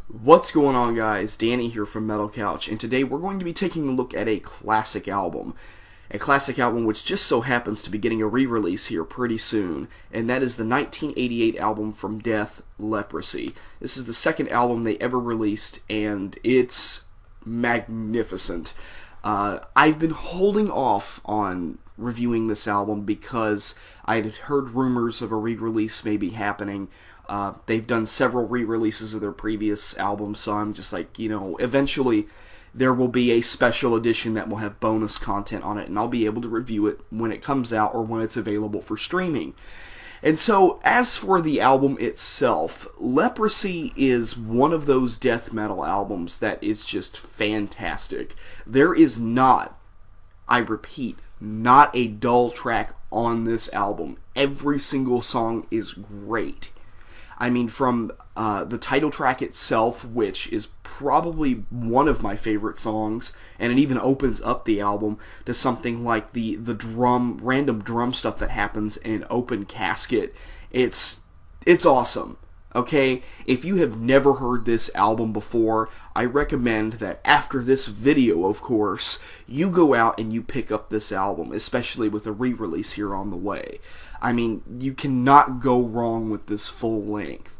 What's going on, guys? Danny here from Metal Couch, and today we're going to be taking a look at a classic album. A classic album which just so happens to be getting a re-release here pretty soon, and that is the 1988 album from Death, Leprosy. This is the second album they ever released, and it's magnificent. I've been holding off on reviewing this album because I had heard rumors of a re-release maybe happening. They've done several re-releases of their previous albums, so I'm just like, eventually there will be a special edition that will have bonus content on it, and I'll be able to review it when it comes out or when it's available for streaming. And so, as for the album itself, Leprosy is one of those death metal albums that is just fantastic. There is not, I repeat, not a dull track on this album. Every single song is great. I mean, from the title track itself, which is probably one of my favorite songs, and it even opens up the album, to something like the random drum stuff that happens in Open Casket. It's awesome. Okay, if you have never heard this album before, I recommend that after this video, of course, you go out and you pick up this album, especially with a re-release here on the way. I mean, you cannot go wrong with this full length.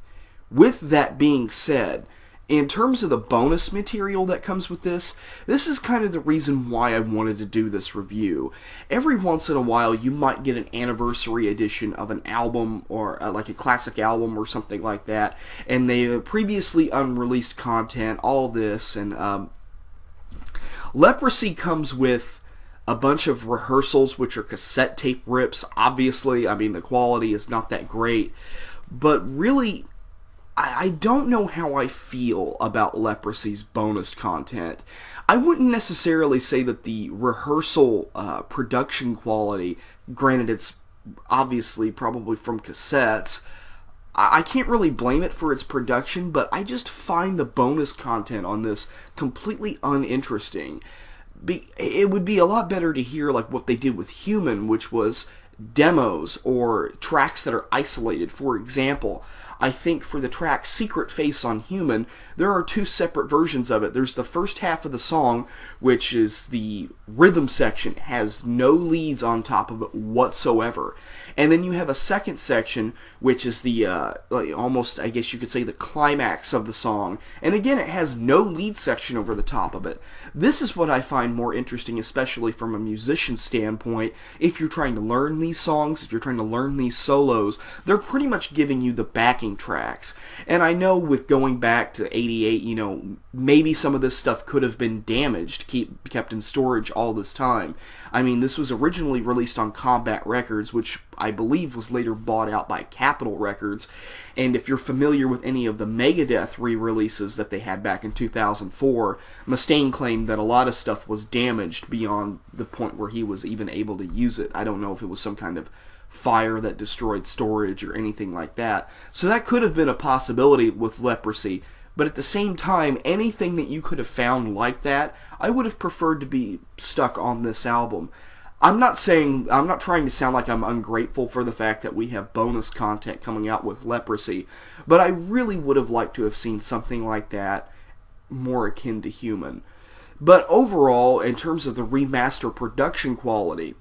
With that being said, in terms of the bonus material that comes with this is kind of the reason why I wanted to do this review. Every once in a while, you might get an anniversary edition of an album, or like a classic album or something like that, and they have previously unreleased content, all this, and Leprosy comes with a bunch of rehearsals, which are cassette tape rips. Obviously, I mean, the quality is not that great, but really, I don't know how I feel about Leprosy's bonus content. I wouldn't necessarily say that the rehearsal production quality, granted it's obviously probably from cassettes, I can't really blame it for its production, but I just find the bonus content on this completely uninteresting. It would be a lot better to hear like what they did with Human, which was demos or tracks that are isolated. For example, I think for the track Secret Face on Human, there are two separate versions of it. There's the first half of the song, which is the rhythm section, has no leads on top of it whatsoever. And then you have a second section, which is the, almost, I guess you could say, the climax of the song. And again, it has no lead section over the top of it. This is what I find more interesting, especially from a musician standpoint. If you're trying to learn these songs, if you're trying to learn these solos, they're pretty much giving you the backing tracks. And I know with going back to 88, maybe some of this stuff could have been damaged, kept in storage all this time. I mean, this was originally released on Combat Records, which I believe was later bought out by Capitol Records. And if you're familiar with any of the Megadeth re-releases that they had back in 2004, Mustaine claimed that a lot of stuff was damaged beyond the point where he was even able to use it. I don't know if it was some kind of fire that destroyed storage or anything like that. So that could have been a possibility with Leprosy. But at the same time, anything that you could have found like that, I would have preferred to be stuck on this album. I'm not trying to sound like I'm ungrateful for the fact that we have bonus content coming out with Leprosy, but I really would have liked to have seen something like that more akin to Human. But overall, in terms of the remaster production quality,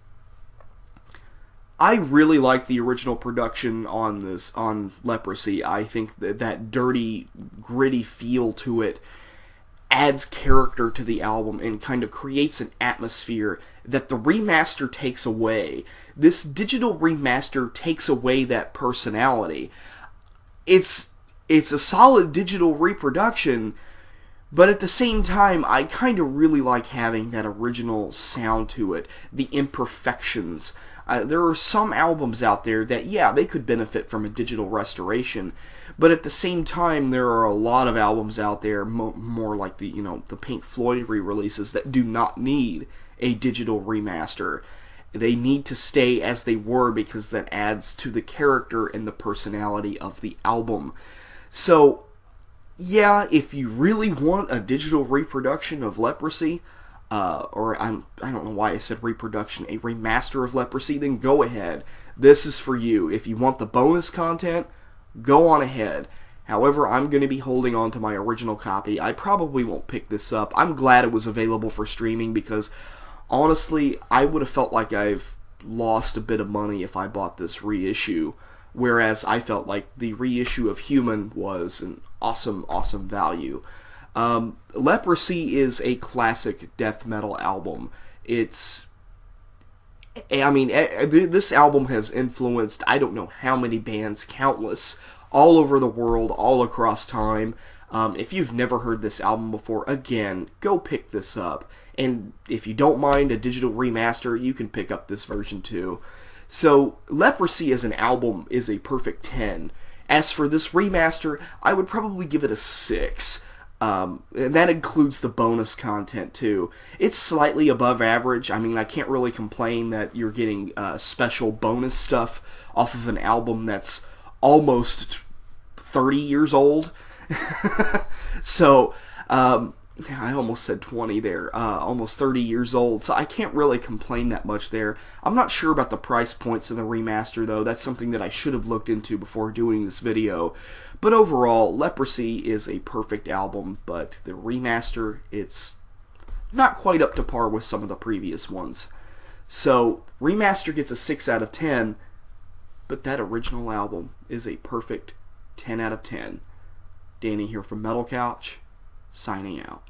I really like the original production on Leprosy. I think that dirty, gritty feel to it adds character to the album and kind of creates an atmosphere that the remaster takes away. This digital remaster takes away that personality. It's a solid digital reproduction, but at the same time, I kind of really like having that original sound to it, the imperfections. There are some albums out there that, yeah, they could benefit from a digital restoration, but at the same time, there are a lot of albums out there, more like the Pink Floyd re-releases, that do not need a digital remaster. They need to stay as they were because that adds to the character and the personality of the album. So, yeah, if you really want a digital reproduction of Leprosy, I don't know why I said reproduction, a remaster of Leprosy, then go ahead. This is for you. If you want the bonus content, go on ahead. However, I'm going to be holding on to my original copy. I probably won't pick this up. I'm glad it was available for streaming because, honestly, I would have felt like I've lost a bit of money if I bought this reissue, whereas I felt like the reissue of Human was an awesome, awesome value. Leprosy is a classic death metal album. This album has influenced I don't know how many bands, countless, all over the world, all across time. If you've never heard this album before, again, go pick this up. And if you don't mind a digital remaster, you can pick up this version too. So, Leprosy as an album is a perfect 10. As for this remaster, I would probably give it a 6. And that includes the bonus content too. It's slightly above average. I mean, I can't really complain that you're getting special bonus stuff off of an album that's almost 30 years old. So, I almost said 20 there. Almost 30 years old. So I can't really complain that much there. I'm not sure about the price points in the remaster, though. That's something that I should have looked into before doing this video. But overall, Leprosy is a perfect album, but the remaster, it's not quite up to par with some of the previous ones. So, Remaster gets a 6 out of 10, but that original album is a perfect 10 out of 10. Danny here from Metal Couch, signing out.